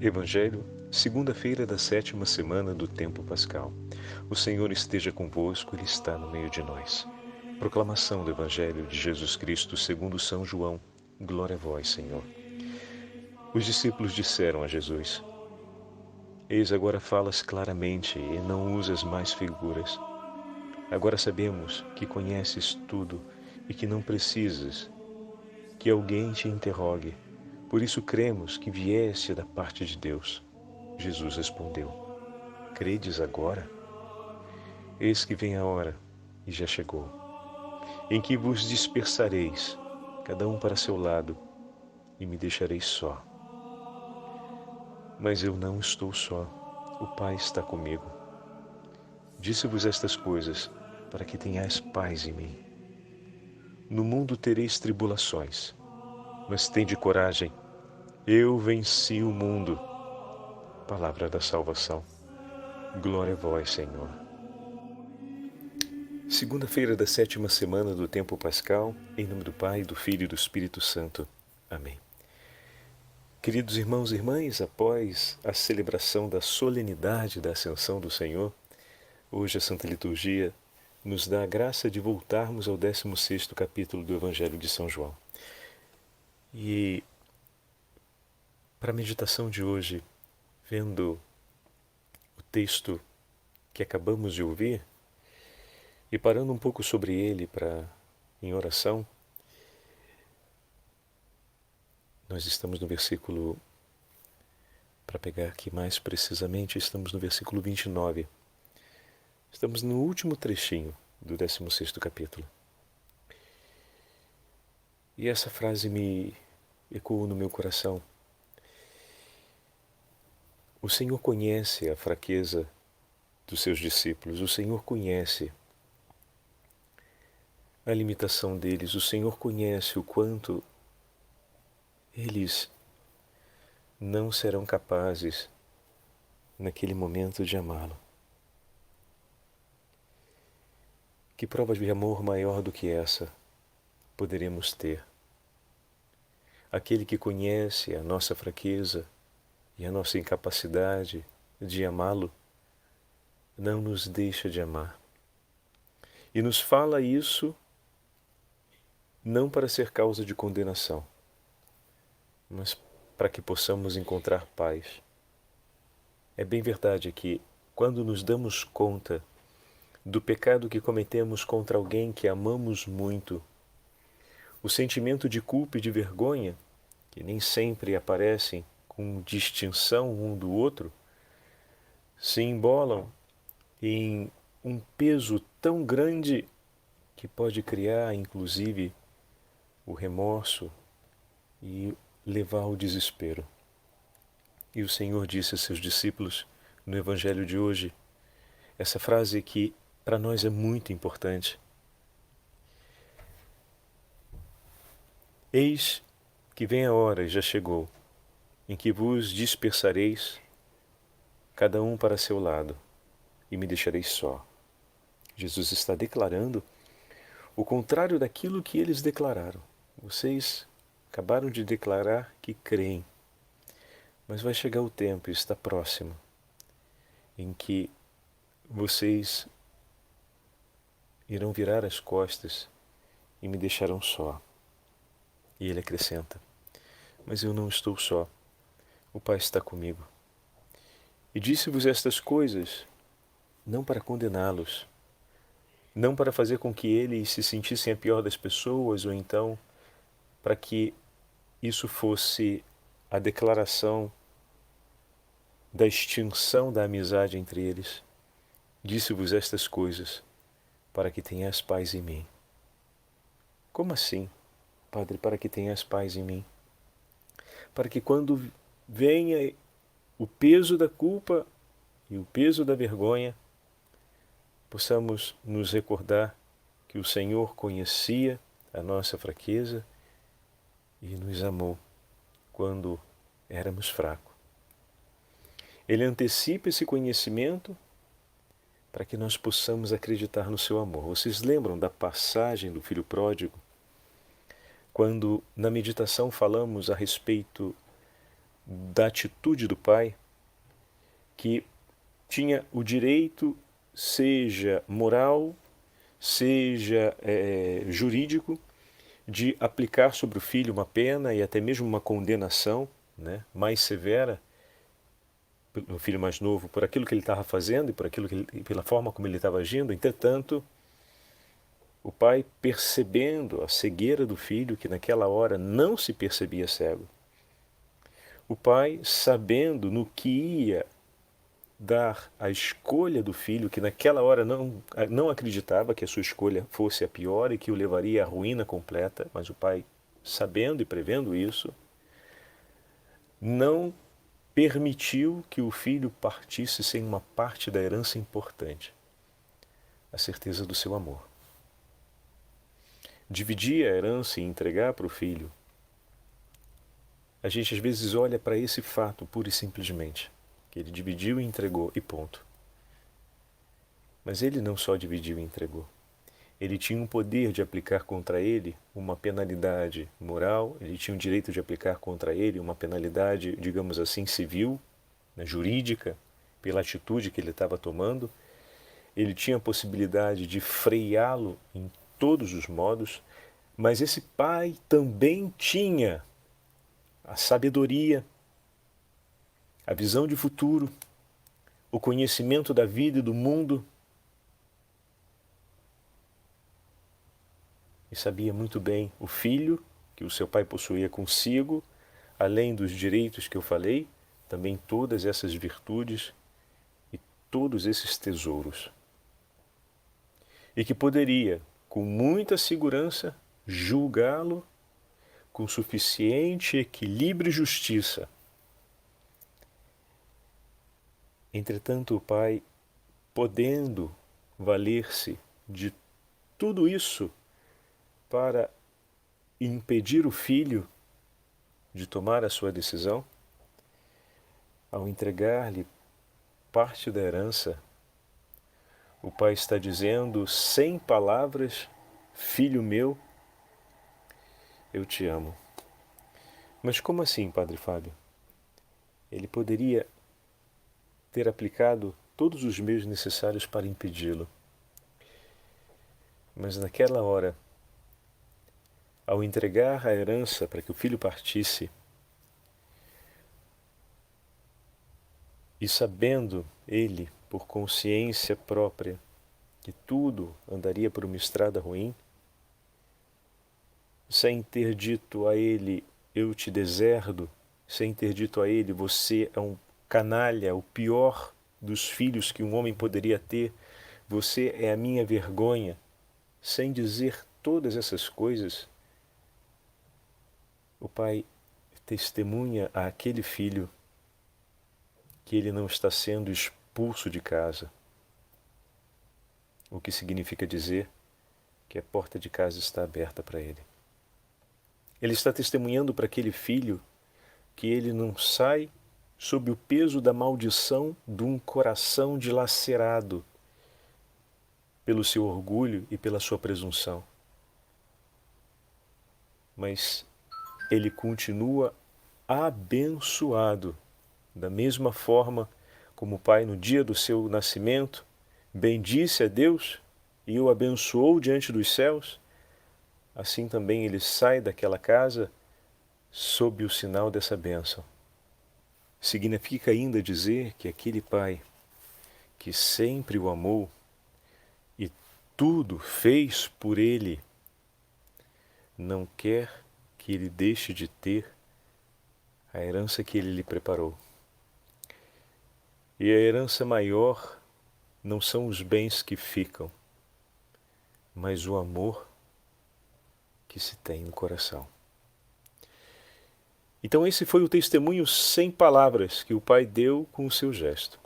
Evangelho, segunda-feira da 7ª semana do tempo pascal. O Senhor esteja convosco, Ele está no meio de nós. Proclamação do Evangelho de Jesus Cristo segundo São João. Glória a vós, Senhor. Os discípulos disseram a Jesus: Eis agora falas claramente e não usas mais figuras. Agora sabemos que conheces tudo e que não precisas que alguém te interrogue. Por isso cremos que vieste da parte de Deus. Jesus respondeu: Credes agora? Eis que vem a hora, e já chegou, em que vos dispersareis, cada um para seu lado, e me deixareis só. Mas eu não estou só, o Pai está comigo. Disse-vos estas coisas, para que tenhais paz em mim. No mundo tereis tribulações, mas tende coragem, eu venci o mundo. Palavra da salvação. Glória a vós, Senhor. Segunda-feira da 7ª semana do tempo pascal, em nome do Pai, do Filho e do Espírito Santo. Amém. Queridos irmãos e irmãs, após a celebração da solenidade da Ascensão do Senhor, hoje a Santa Liturgia nos dá a graça de voltarmos ao 16º capítulo do Evangelho de São João. E para a meditação de hoje, vendo o texto que acabamos de ouvir, e parando um pouco sobre ele em oração, nós estamos no versículo, para pegar aqui mais precisamente, estamos no versículo 29. Estamos no último trechinho do 16º capítulo. E essa frase me ecoou no meu coração. O Senhor conhece a fraqueza dos seus discípulos, o Senhor conhece a limitação deles, o Senhor conhece o quanto eles não serão capazes naquele momento de amá-lo. Que prova de amor maior do que essa poderemos ter? Aquele que conhece a nossa fraqueza e a nossa incapacidade de amá-lo, não nos deixa de amar. E nos fala isso não para ser causa de condenação, mas para que possamos encontrar paz. É bem verdade que, quando nos damos conta do pecado que cometemos contra alguém que amamos muito, o sentimento de culpa e de vergonha, que nem sempre aparecem com distinção um do outro, se embolam em um peso tão grande que pode criar, inclusive, o remorso e levar ao desespero. E o Senhor disse a seus discípulos, no Evangelho de hoje, essa frase que para nós é muito importante. Eis que vem a hora, e já chegou, em que vos dispersareis, cada um para seu lado, e me deixareis só. Jesus está declarando o contrário daquilo que eles declararam. Vocês acabaram de declarar que creem, mas vai chegar o tempo, e está próximo, em que vocês irão virar as costas e me deixarão só. E ele acrescenta: mas eu não estou só, o Pai está comigo. E disse-vos estas coisas, não para condená-los, não para fazer com que eles se sentissem a pior das pessoas, ou então para que isso fosse a declaração da extinção da amizade entre eles. Disse-vos estas coisas, para que tenhas paz em mim. Como assim, Padre, para que tenhas paz em mim? Para que quando venha o peso da culpa e o peso da vergonha, possamos nos recordar que o Senhor conhecia a nossa fraqueza e nos amou quando éramos fracos. Ele antecipa esse conhecimento para que nós possamos acreditar no seu amor. Vocês lembram da passagem do filho pródigo? Quando na meditação falamos a respeito da atitude do pai, que tinha o direito, seja moral, seja jurídico, de aplicar sobre o filho uma pena e até mesmo uma condenação, né, mais severa, o filho mais novo, por aquilo que ele estava fazendo e pela forma como ele estava agindo. Entretanto, o pai, percebendo a cegueira do filho, que naquela hora não se percebia cego, o pai, sabendo no que ia dar a escolha do filho, que naquela hora não acreditava que a sua escolha fosse a pior e que o levaria à ruína completa, mas o pai, sabendo e prevendo isso, não permitiu que o filho partisse sem uma parte da herança importante, a certeza do seu amor. Dividir a herança e entregar para o filho, a gente às vezes olha para esse fato pura e simplesmente, que ele dividiu e entregou e ponto. Mas ele não só dividiu e entregou. Ele tinha um poder de aplicar contra ele uma penalidade moral, ele tinha o direito de aplicar contra ele uma penalidade, digamos assim, civil, né, jurídica, pela atitude que ele estava tomando. Ele tinha a possibilidade de freá-lo em todos os modos, mas esse pai também tinha a sabedoria, a visão de futuro, o conhecimento da vida e do mundo, e sabia muito bem o filho que o seu pai possuía consigo, além dos direitos que eu falei, também todas essas virtudes e todos esses tesouros. E que poderia, com muita segurança, julgá-lo com suficiente equilíbrio e justiça. Entretanto, o pai, podendo valer-se de tudo isso para impedir o filho de tomar a sua decisão, ao entregar-lhe parte da herança, o pai está dizendo sem palavras: filho meu, eu te amo. Mas como assim, Padre Fábio? Ele poderia ter aplicado todos os meios necessários para impedi-lo. Mas naquela hora, ao entregar a herança para que o filho partisse, e sabendo ele, por consciência própria, que tudo andaria por uma estrada ruim, sem ter dito a ele: eu te deserdo, sem ter dito a ele: você é um canalha, o pior dos filhos que um homem poderia ter, você é a minha vergonha, sem dizer todas essas coisas, o pai testemunha àquele filho que ele não está sendo expulso de casa, o que significa dizer que a porta de casa está aberta para ele. Ele está testemunhando para aquele filho que ele não sai sob o peso da maldição de um coração dilacerado pelo seu orgulho e pela sua presunção. Mas ele continua abençoado, da mesma forma como o pai no dia do seu nascimento bendisse a Deus e o abençoou diante dos céus, assim também ele sai daquela casa sob o sinal dessa bênção. Significa ainda dizer que aquele pai que sempre o amou e tudo fez por ele, não quer que ele deixe de ter a herança que ele lhe preparou. E a herança maior não são os bens que ficam, mas o amor que se tem no coração. Então esse foi o testemunho sem palavras que o pai deu com o seu gesto.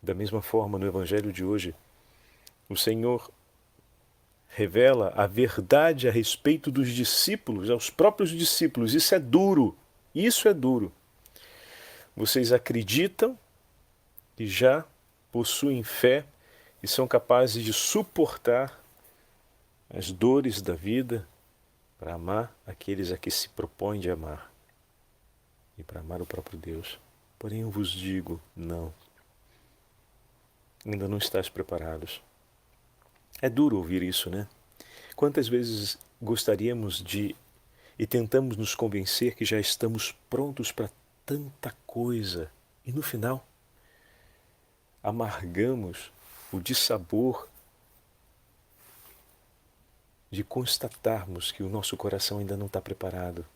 Da mesma forma, no Evangelho de hoje, o Senhor revela a verdade a respeito dos discípulos, aos próprios discípulos. Isso é duro, isso é duro. Vocês acreditam que já possuem fé e são capazes de suportar as dores da vida para amar aqueles a que se propõe de amar. e para amar o próprio Deus. Porém eu vos digo, não. Ainda não estáis preparados. É duro ouvir isso, né? Quantas vezes gostaríamos de e tentamos nos convencer que já estamos prontos para tanta coisa e no final amargamos o dissabor de constatarmos que o nosso coração ainda não está preparado.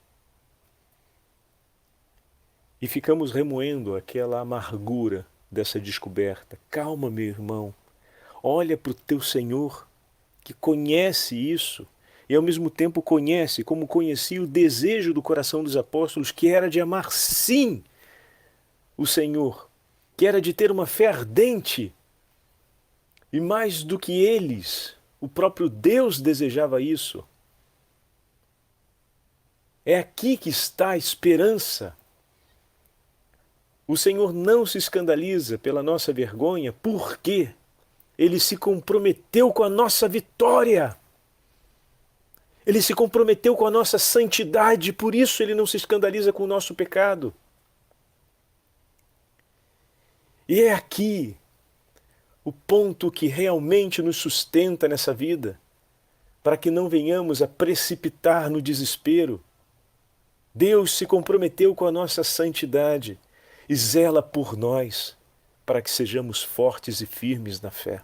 E ficamos remoendo aquela amargura dessa descoberta. Calma, meu irmão. Olha para o teu Senhor, que conhece isso, e ao mesmo tempo conhece, como conhecia o desejo do coração dos apóstolos, que era de amar sim o Senhor, que era de ter uma fé ardente. E mais do que eles, o próprio Deus desejava isso. É aqui que está a esperança. O Senhor não se escandaliza pela nossa vergonha, porque Ele se comprometeu com a nossa vitória. Ele se comprometeu com a nossa santidade, por isso Ele não se escandaliza com o nosso pecado. E é aqui o ponto que realmente nos sustenta nessa vida, para que não venhamos a precipitar no desespero. Deus se comprometeu com a nossa santidade e zela por nós, para que sejamos fortes e firmes na fé.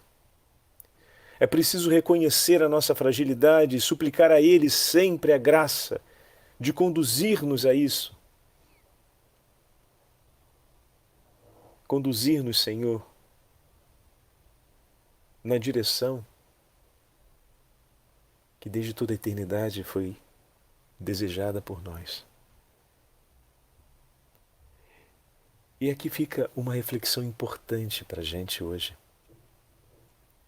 É preciso reconhecer a nossa fragilidade e suplicar a Ele sempre a graça de conduzir-nos a isso. Conduzir-nos, Senhor, na direção que desde toda a eternidade foi desejada por nós. E aqui fica uma reflexão importante para a gente hoje.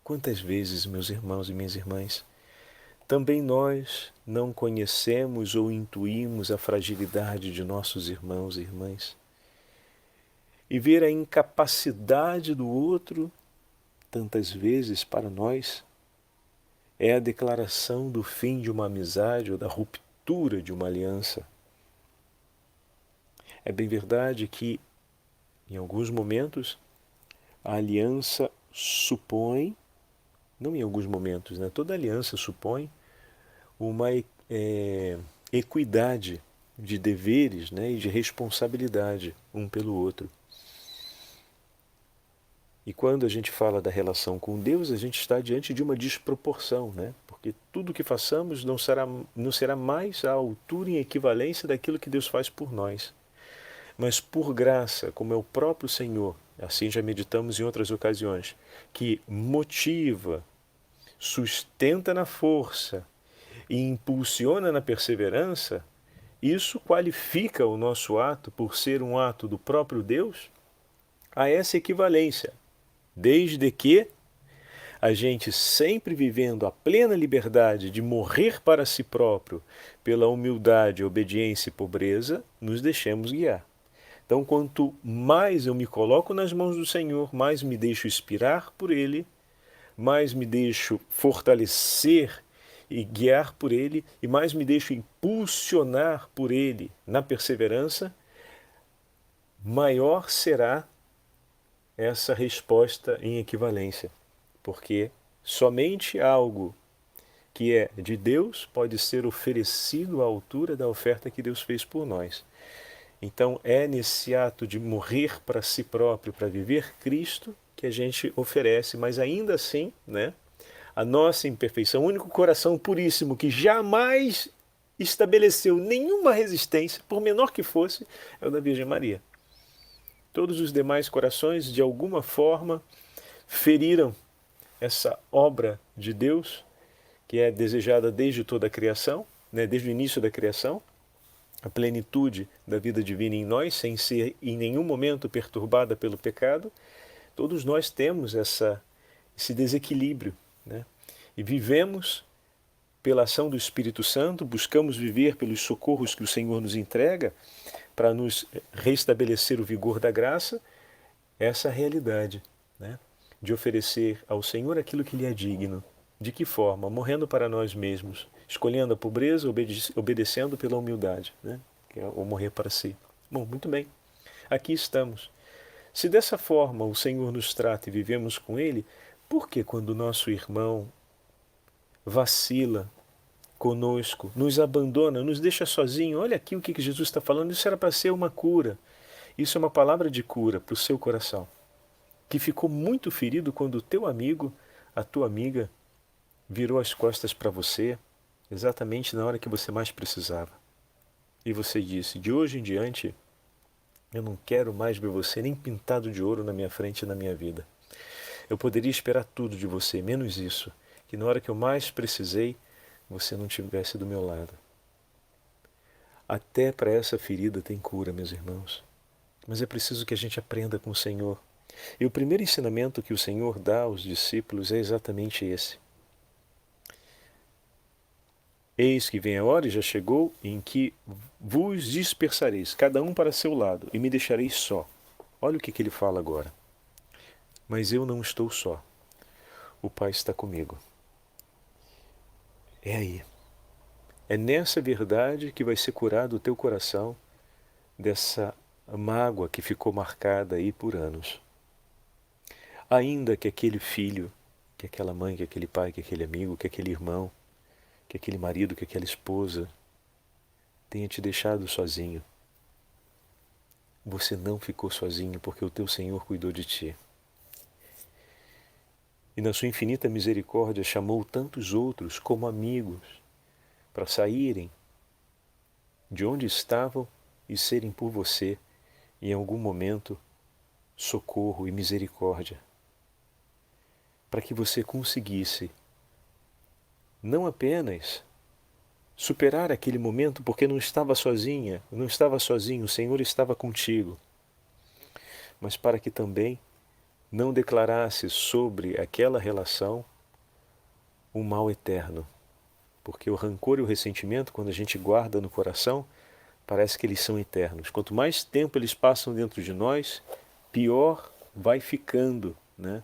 Quantas vezes, meus irmãos e minhas irmãs, também nós não conhecemos ou intuímos a fragilidade de nossos irmãos e irmãs? E ver a incapacidade do outro, tantas vezes para nós, é a declaração do fim de uma amizade ou da ruptura de uma aliança. É bem verdade que, em alguns momentos, a aliança supõe, não em alguns momentos, né? Toda aliança supõe uma equidade de deveres, né? E de responsabilidade um pelo outro. E quando a gente fala da relação com Deus, a gente está diante de uma desproporção, né? Porque tudo que façamos não será mais à altura em equivalência daquilo que Deus faz por nós. Mas por graça, como é o próprio Senhor, assim já meditamos em outras ocasiões, que motiva, sustenta na força e impulsiona na perseverança, isso qualifica o nosso ato, por ser um ato do próprio Deus, a essa equivalência, desde que a gente sempre vivendo a plena liberdade de morrer para si próprio, pela humildade, obediência e pobreza, nos deixemos guiar. Então, quanto mais eu me coloco nas mãos do Senhor, mais me deixo inspirar por Ele, mais me deixo fortalecer e guiar por Ele, e mais me deixo impulsionar por Ele na perseverança, maior será essa resposta em equivalência. Porque somente algo que é de Deus pode ser oferecido à altura da oferta que Deus fez por nós. Então é nesse ato de morrer para si próprio, para viver Cristo, que a gente oferece, mas ainda assim, né, a nossa imperfeição, o único coração puríssimo que jamais estabeleceu nenhuma resistência, por menor que fosse, é o da Virgem Maria. Todos os demais corações, de alguma forma, feriram essa obra de Deus, que é desejada desde toda a criação, né, desde o início da criação, a plenitude da vida divina em nós, sem ser em nenhum momento perturbada pelo pecado. Todos nós temos esse desequilíbrio, né? E vivemos pela ação do Espírito Santo, buscamos viver pelos socorros que o Senhor nos entrega para nos restabelecer o vigor da graça, essa realidade, né? De oferecer ao Senhor aquilo que lhe é digno. De que forma? Morrendo para nós mesmos, escolhendo a pobreza, obedecendo pela humildade, né? Que é o morrer para si. Bom, muito bem. Aqui estamos. Se dessa forma o Senhor nos trata e vivemos com Ele, por que quando o nosso irmão vacila conosco, nos abandona, nos deixa sozinho? Olha aqui o que Jesus está falando. Isso era para ser uma cura. Isso é uma palavra de cura para o seu coração, que ficou muito ferido quando o teu amigo, a tua amiga, virou as costas para você, exatamente na hora que você mais precisava. E você disse: de hoje em diante, eu não quero mais ver você nem pintado de ouro na minha frente e na minha vida. Eu poderia esperar tudo de você, menos isso, que na hora que eu mais precisei, você não estivesse do meu lado. Até para essa ferida tem cura, meus irmãos. Mas é preciso que a gente aprenda com o Senhor. E o primeiro ensinamento que o Senhor dá aos discípulos é exatamente esse. Eis que vem a hora, e já chegou, em que vos dispersareis, cada um para seu lado, e me deixareis só. Olha o que ele fala agora. Mas eu não estou só. O Pai está comigo. É aí. É nessa verdade que vai ser curado o teu coração dessa mágoa que ficou marcada aí por anos. Ainda que aquele filho, que aquela mãe, que aquele pai, que aquele amigo, que aquele irmão, que aquele marido, que aquela esposa tenha te deixado sozinho, você não ficou sozinho porque o teu Senhor cuidou de ti. E na sua infinita misericórdia chamou tantos outros como amigos para saírem de onde estavam e serem por você, em algum momento, socorro e misericórdia, para que você conseguisse não apenas superar aquele momento, porque não estava sozinha, não estava sozinho, o Senhor estava contigo, mas para que também não declarasse sobre aquela relação um mal eterno. Porque o rancor e o ressentimento, quando a gente guarda no coração, parece que eles são eternos. Quanto mais tempo eles passam dentro de nós, pior vai ficando, né?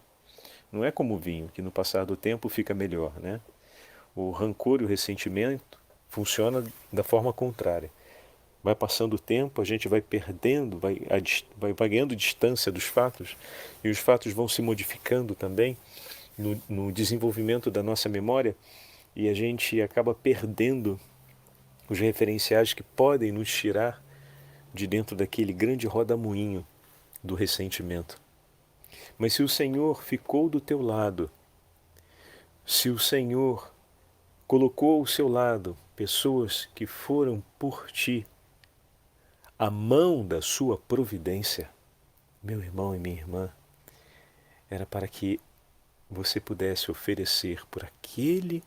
Não é como o vinho, que no passar do tempo fica melhor, né? O rancor e o ressentimento funciona da forma contrária. Vai passando o tempo, a gente vai perdendo, vai ganhando distância dos fatos, e os fatos vão se modificando também no desenvolvimento da nossa memória, e a gente acaba perdendo os referenciais que podem nos tirar de dentro daquele grande rodamuinho do ressentimento. Mas se o Senhor ficou do teu lado, se o Senhor colocou ao seu lado pessoas que foram por ti, a mão da sua providência, meu irmão e minha irmã, era para que você pudesse oferecer por aquele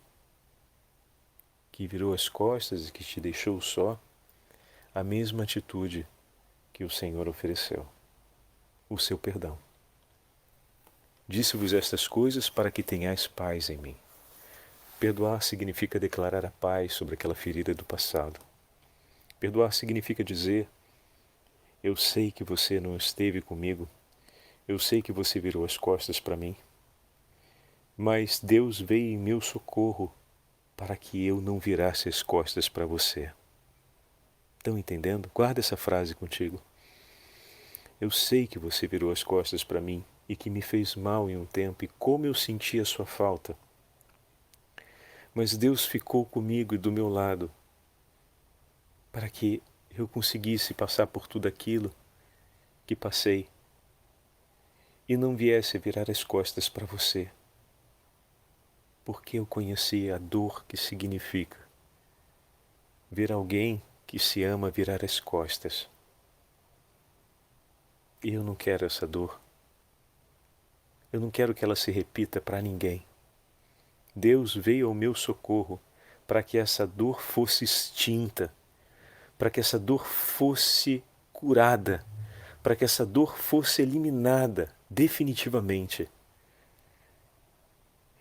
que virou as costas e que te deixou só, a mesma atitude que o Senhor ofereceu, o seu perdão. Disse-vos estas coisas para que tenhais paz em mim. Perdoar significa declarar a paz sobre aquela ferida do passado. Perdoar significa dizer: eu sei que você não esteve comigo, eu sei que você virou as costas para mim, mas Deus veio em meu socorro para que eu não virasse as costas para você. Estão entendendo? Guarda essa frase contigo. Eu sei que você virou as costas para mim e que me fez mal em um tempo, e como eu senti a sua falta. Mas Deus ficou comigo e do meu lado para que eu conseguisse passar por tudo aquilo que passei e não viesse a virar as costas para você, porque eu conheci a dor que significa ver alguém que se ama virar as costas. E eu não quero essa dor. Eu não quero que ela se repita para ninguém. Deus veio ao meu socorro para que essa dor fosse extinta, para que essa dor fosse curada, para que essa dor fosse eliminada definitivamente.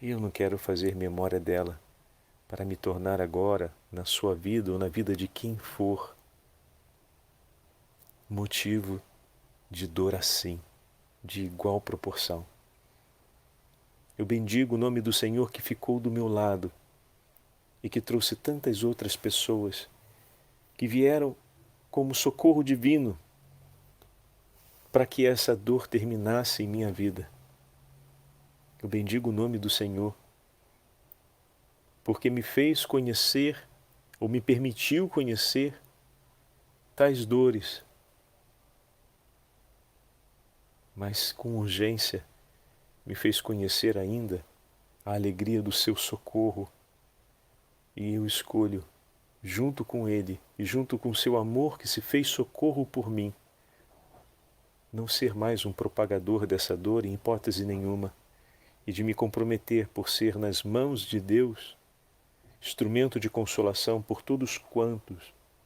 E eu não quero fazer memória dela para me tornar agora, na sua vida ou na vida de quem for, motivo de dor assim, de igual proporção. Eu bendigo o nome do Senhor que ficou do meu lado e que trouxe tantas outras pessoas que vieram como socorro divino para que essa dor terminasse em minha vida. Eu bendigo o nome do Senhor, porque me fez conhecer, ou me permitiu conhecer, tais dores, mas com urgência me fez conhecer ainda a alegria do seu socorro, e eu escolho, junto com Ele e junto com seu amor que se fez socorro por mim, não ser mais um propagador dessa dor em hipótese nenhuma, e de me comprometer por ser nas mãos de Deus instrumento de consolação por todos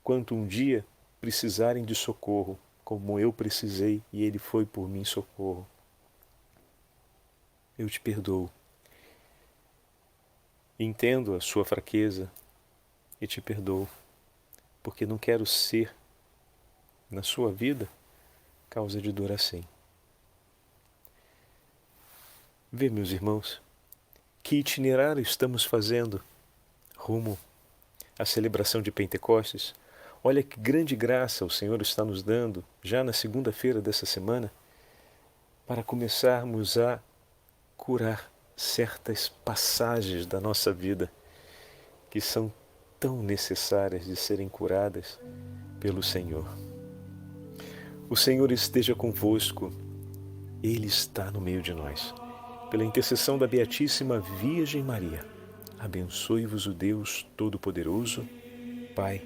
quanto um dia precisarem de socorro, como eu precisei e Ele foi por mim socorro. Eu te perdoo. Entendo a sua fraqueza e te perdoo, porque não quero ser, na sua vida, causa de dor assim. Vê, meus irmãos, que itinerário estamos fazendo rumo à celebração de Pentecostes. Olha que grande graça o Senhor está nos dando, já na segunda-feira dessa semana, para começarmos a curar certas passagens da nossa vida que são tão necessárias de serem curadas pelo Senhor. O Senhor esteja convosco, Ele está no meio de nós. Pela intercessão da Beatíssima Virgem Maria, abençoe-vos o Deus Todo-Poderoso, Pai,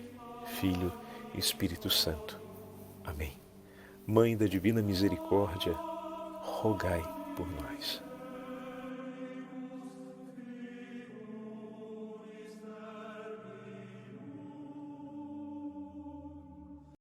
Filho e Espírito Santo. Amém. Mãe da Divina Misericórdia, rogai por nós.